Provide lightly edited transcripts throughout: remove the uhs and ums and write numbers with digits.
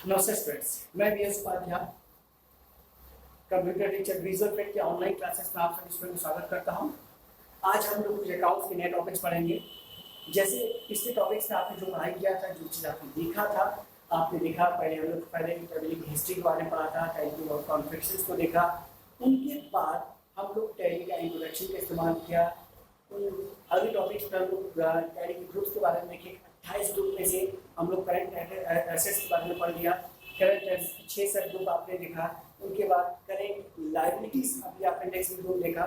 नमस्ते स्टूडेंट्स, मैं VS Upadhyay, computer teacher visual pet के ऑनलाइन क्लासेस में आप सभी स्टूडेंट का स्वागत करता हूं। आज हम लोग कुछ अकाउंट्स के नए टॉपिक्स पढ़ेंगे। जैसे पिछले टॉपिक्स में आपने जो पढ़ाई किया था, जो चीज़ आपने देखा था, आपने देखा पहले हम लोग टैली की हिस्ट्री के बारे में पढ़ा था, टैली और कॉन्फ्रेंसेस को देखा। उनके बाद हम लोग टैली का इंट्रोडक्शन का इस्तेमाल किया। अगले टॉपिक्स पर हम लोग टैली के ग्रुप्स के बारे में देखे। 28 ग्रुप में से हम लोग करंट एसेट्स के बारे में पढ़ लिया। करंट एसेट्स 6 सब ग्रुप आपने देखा। उनके बाद करंट लायबिलिटीज अभी आपने नेक्स्ट ग्रुप देखा।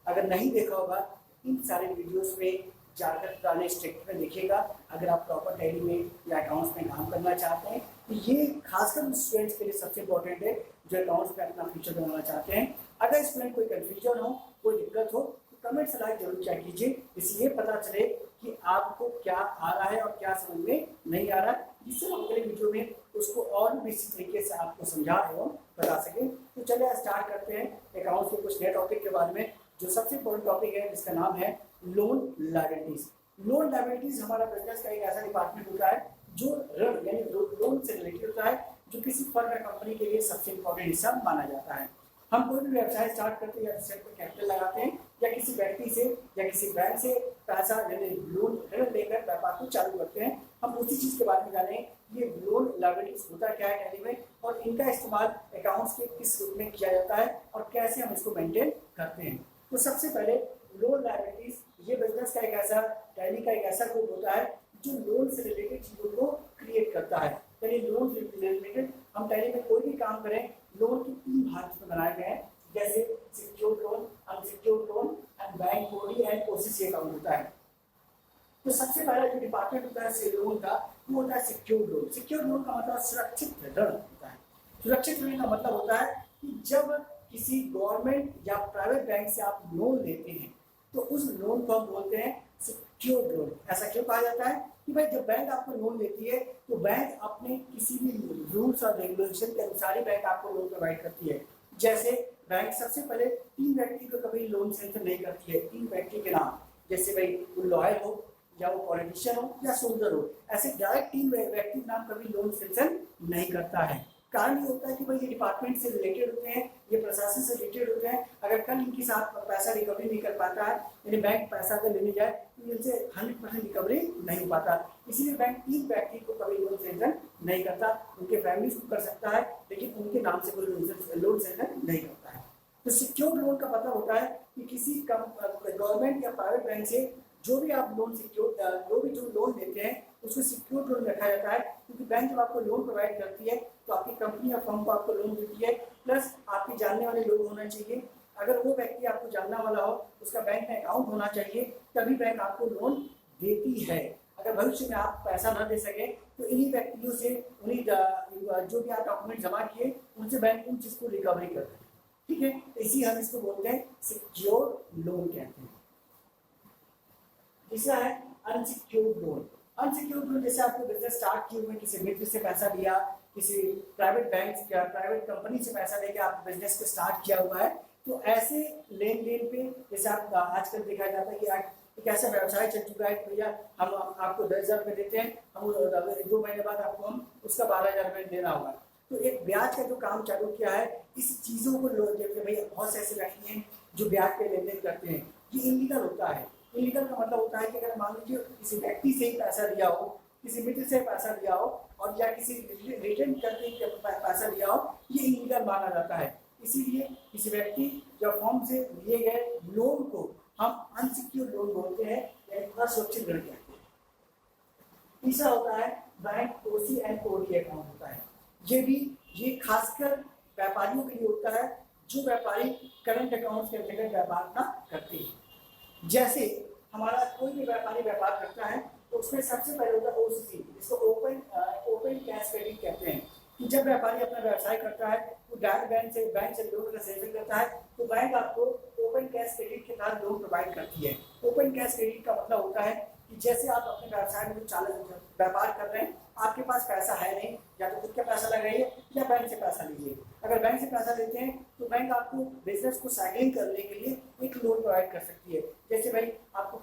अगर नहीं देखा होगा इन सारे वीडियोस में जाकर पुराने स्ट्रिक्ट में देखिएगा। अगर आप प्रॉपर टैली में या अकाउंट्स में काम करना चाहते हैं तो ये खासकर स्टूडेंट्स के लिए सबसे इंपॉर्टेंट है जो अकाउंट्स में अपना फ्यूचर बनाना चाहते हैं। अगर स्टूडेंट कोई कन्फ्यूजन हो, कोई दिक्कत हो तो कमेंट से लाइक जरूर किया कीजिए, इससे ये पता चले कि आपको क्या आ रहा है और क्या समझ में नहीं आ रहा है, जिससे हम अगले वीडियो में उसको और भी बेसिक तरीके से आपको समझा एवं बता सकें। तो चलिए स्टार्ट करते हैं अकाउंट्स के कुछ नए टॉपिक के बारे में। जो सबसे इंपॉर्टेंट टॉपिक है जिसका नाम है लोन लायबिलिटीज। लोन लायबिलिटीज हमारा बिजनेस का एक ऐसा डिपार्टमेंट होता है जो ऋण यानी लोन से रिलेटेड होता है, जो किसी फर्म या कंपनी के लिए सबसे इंपॉर्टेंट हिस्सा माना जाता है। हम कोई भी व्यवसाय स्टार्ट करते हैं या सेट पर कैपिटल लगाते हैं या किसी व्यक्ति से या किसी बैंक से पैसा यानी लोन ऋण लेकर व्यापार को चालू करते हैं। हम उसी चीज के बारे में जाने ये लोन लायबिलिटीज होता क्या है टैली में और इनका इस्तेमाल अकाउंट्स के किस रूप में किया जाता है और कैसे हम इसको मेंटेन करते हैं। तो सबसे पहले लोन लायबिलिटीज ये बिजनेस का एक ऐसा टैली का एक ऐसा ग्रुप होता है जो लोन से रिलेटेड चीजों को क्रिएट करता है। यानी लोन से रिलेटेड हम टैली में कोई भी काम करें, लोन के 3 भाग इसमें बनाए गए हैं, जैसे secured loan, unsecured loan and bank OD and OCC account होता है। तो सबसे पहला जो डिपार्टमेंट होता है लोन का वो होता है सिक्योर्ड लोन। सिक्योर्ड लोन का मतलब सुरक्षित ऋण होता है। सुरक्षित ऋण का मतलब होता है कि जब किसी गवर्नमेंट या प्राइवेट बैंक से आप लोन लेते हैं तो उस लोन को हम बोलते हैं सिक्योर्ड लोन। ऐसा क्यों कहा जाता है कि भाई जब बैंक आपको लोन लेती है तो बैंक अपने किसी भी रूल्स और रेगुलेशन के अनुसार ही बैंक आपको लोन प्रोवाइड करती है। जैसे बैंक सबसे पहले 3 व्यक्ति को कभी लोन सेंक्शन नहीं करती है। 3 व्यक्ति के नाम, जैसे भाई वो लॉयर हो या वो पॉलिटिशियन हो या सोल्जर हो, ऐसे डायरेक्ट 3 व्यक्ति के नाम कभी लोन सेंक्शन नहीं करता है। कारण ये होता है कि भाई ये डिपार्टमेंट से रिलेटेड होते हैं, ये प्रशासन से रिलेटेड होते हैं। अगर कल इनके साथ पैसा रिकवरी नहीं कर पाता है, यानी बैंक पैसा अगर लेने जाए तो इनसे 100% रिकवरी नहीं हो पाता। इसीलिए बैंक 3 व्यक्ति को कभी लोन सेंक्शन नहीं करता। उनके फैमिली को कर सकता है लेकिन उनके नाम से कोई लोन सेंक्शन नहीं करता है। तो सिक्योर्ड लोन का मतलब होता है कि किसी गवर्नमेंट या प्राइवेट बैंक से जो भी आप लोन जो लोन लेते हैं उसको सिक्योर्ड लोन रखा जाता है, क्योंकि बैंक जब आपको लोन प्रोवाइड करती है तो आपकी कंपनी या फर्म को आपको लोन देती है, प्लस आपके जानने वाले लोग होना चाहिए। अगर वो व्यक्ति आपको जानने वाला हो, उसका बैंक में अकाउंट होना चाहिए, तभी बैंक आपको लोन देती है। अगर भविष्य में आप पैसा न दे सके तो इन्हीं व्यक्तियों से उन्हीं जो भी आप डॉक्यूमेंट जमा किए उनसे बैंक उन चीज को रिकवरी करते हैं। ठीक है, इसी हम इसको बोलते हैं सिक्योर्ड लोन कहते हैं। तीसरा है अनसिक्योर्ड लोन। अनसिक्योर्ड लोन जैसे आपको बिजनेस स्टार्ट किए हुए, किसी मित्र से पैसा लिया, किसी प्राइवेट बैंक या प्राइवेट कंपनी से पैसा लेके आप बिजनेस को स्टार्ट किया हुआ है, तो ऐसे लेन देन पे जैसे आप आजकल देखा जाता है कि एक ऐसा व्यवसाय चल चुका है कि भैया हम आपको 10,000 रुपये देते हैं, हम 2 महीने बाद आपको हम उसका 12,000 रुपये देना होगा। तो एक ब्याज का जो काम चालू किया है, इस चीज़ों को लोग देखते भैया बहुत से ऐसे व्यक्ति हैं जो ब्याज पे लेन देन करते हैं, ये इलीगल होता है। इलीगल का मतलब होता है कि अगर मान लीजिए किसी व्यक्ति से ही पैसा लिया हो, किसी मित्र से पैसा लिया हो और या किसी रिटर्न करके पैसा लिया हो, ये इलीगल माना जाता है। इसीलिए किसी व्यक्ति या फर्म से लिए गए लोन को हम अनसिक्योर्ड लोन बोलते हैं, यानी असुरक्षित ऋण कहते हैं। तीसरा होता है bank OC and OD account होता है। ये खासकर व्यापारियों के लिए होता है जो व्यापारी करंट अकाउंट के अंतर्गत व्यापार ना करते हैं। जैसे हमारा कोई भी व्यापारी व्यापार करता है तो उसमें सबसे पहले होता है ओसीसी, जिसको ओपन कैश क्रेडिट कहते हैं। कि जब व्यापारी अपना व्यवसाय करता है तो डायरेक्ट बैंक से लोन का सेवन करता है तो बैंक आपको ओपन कैश क्रेडिट के तहत लोन प्रोवाइड करती है। ओपन कैश क्रेडिट का मतलब होता है कि जैसे आप अपने व्यवसाय में व्यापार कर रहे हैं, आपके पास पैसा है नहीं, या तो खुद का पैसा लगाइए या बैंक से पैसा लीजिए। अगर बैंक से पैसा लेते हैं तो बैंक आपको बिजनेस को साइकिलिंग करने के लिए एक लोन प्रोवाइड कर सकती है। जैसे भाई आपको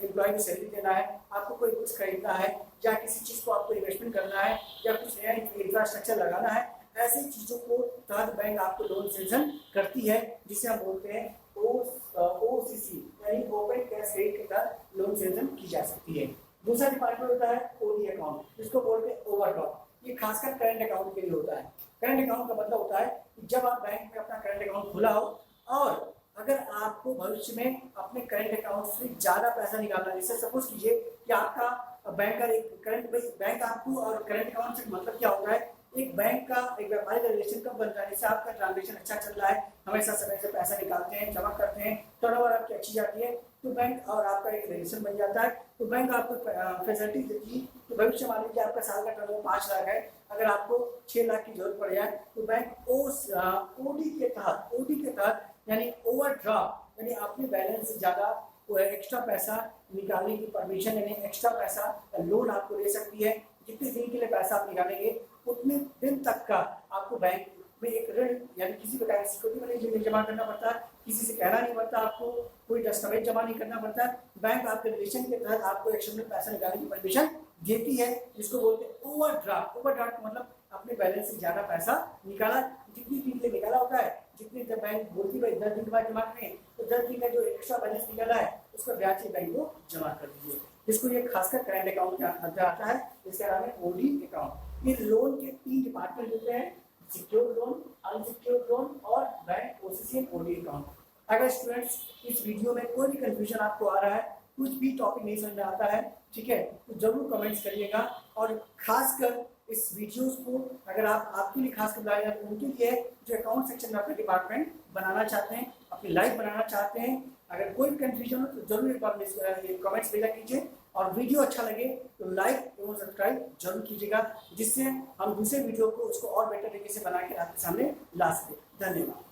एम्प्लॉय की सैलरी देना है, आपको कोई कुछ खरीदना है, या किसी चीज़ को आपको इन्वेस्टमेंट करना है, या कुछ नया इंफ्रास्ट्रक्चर लगाना है, ऐसी चीज़ों को तहत बैंक आपको लोन सेंक्शन करती है, जिसे हम बोलते हैं OCC यानी ओपन कैश क्रेडिट के तहत लोन सेंक्शन की जा सकती है। दूसरा डिपार्टमेंट होता है OD अकाउंट, जिसको बोलते हैं ओवरड्राफ्ट। ये खासकर करंट अकाउंट के लिए होता है। करंट अकाउंट का मतलब होता है कि जब आप बैंक में अपना करंट अकाउंट खुला हो और अगर आपको भविष्य में अपने करंट अकाउंट से ज़्यादा पैसा निकालना है, जैसे सपोज कीजिए कि आपका बैंक का एक बैंक आपको और करंट अकाउंट से मतलब क्या होता है, एक बैंक का एक व्यापारिक रिलेशन कब बनता है, जैसे आपका ट्रांजेक्शन अच्छा चल रहा है, हमेशा समय से पैसा निकालते हैं, जमा करते हैं, टर्नओवर आपकी अच्छी जाती है, तो बैंक और आपका एक रिलेशन बन जाता है, तो बैंक आपको फैसिलिटी देती है। तो भविष्य मान लीजिए आपका साल का टर्नओवर 5 लाख है, अगर आपको 6 लाख की जरूरत पड़ जाए तो बैंक OD के तहत यानी ओवरड्राफ्ट यानी अपने बैलेंस से ज़्यादा एक्स्ट्रा पैसा निकालने की परमिशन यानी एक्स्ट्रा पैसा लोन आपको दे सकती है। जितने दिन के लिए पैसा आप निकालेंगे उतने दिन तक का आपको बैंक में एक ऋण यानी किसी प्रकार की सिक्योरिटी नहीं जमा करना पड़ता, किसी से कहना नहीं पड़ता, आपको कोई दस्तावेज जमा नहीं करना पड़ता। बैंक आपके रिलेशन के तहत आपको एक समय पैसा निकालने की परमिशन देती है, जिसको बोलते हैं ओवरड्राफ्ट। ओवरड्राफ्ट मतलब अपने बैलेंस से ज़्यादा पैसा निकाला, जितनी दिन के लिए निकाला होता है, जितने जब बैंक बोलती है 10 दिन के बाद जमा करें, तो 10 दिन का जो एक्स्ट्रा बैलेंस निकाला है उसका ब्याज बैंक को जमा कर दीजिए। जिसको ये खासकर करंट अकाउंट के अंदर आता है, इसका नाम है OD अकाउंट। ये लोन के 3 डिपार्टमेंट होते हैं, सिक्योर्ड लोन, अनसिक्योर्ड लोन और bank OCC and OD account. अगर स्टूडेंट्स इस वीडियो में कोई भी कंफ्यूजन आपको आ रहा है, कुछ भी टॉपिक नहीं समझ में आता है, ठीक है, तो जरूर कमेंट्स करिएगा। और खासकर इस वीडियोस को अगर आपके लिए खास कर बनाया तो उनके लिए जो अकाउंट सेक्शन में अपने डिपार्टमेंट बनाना चाहते हैं, अपनी लाइफ बनाना चाहते हैं, अगर कोई भी कंफ्यूजन हो तो जरूर एक बार कमेंट्स भेजा कीजिए। और वीडियो अच्छा लगे तो लाइक एवं सब्सक्राइब जरूर कीजिएगा, जिससे हम दूसरे वीडियो को उसको और बेटर तरीके से बना के आपके सामने ला सके। धन्यवाद।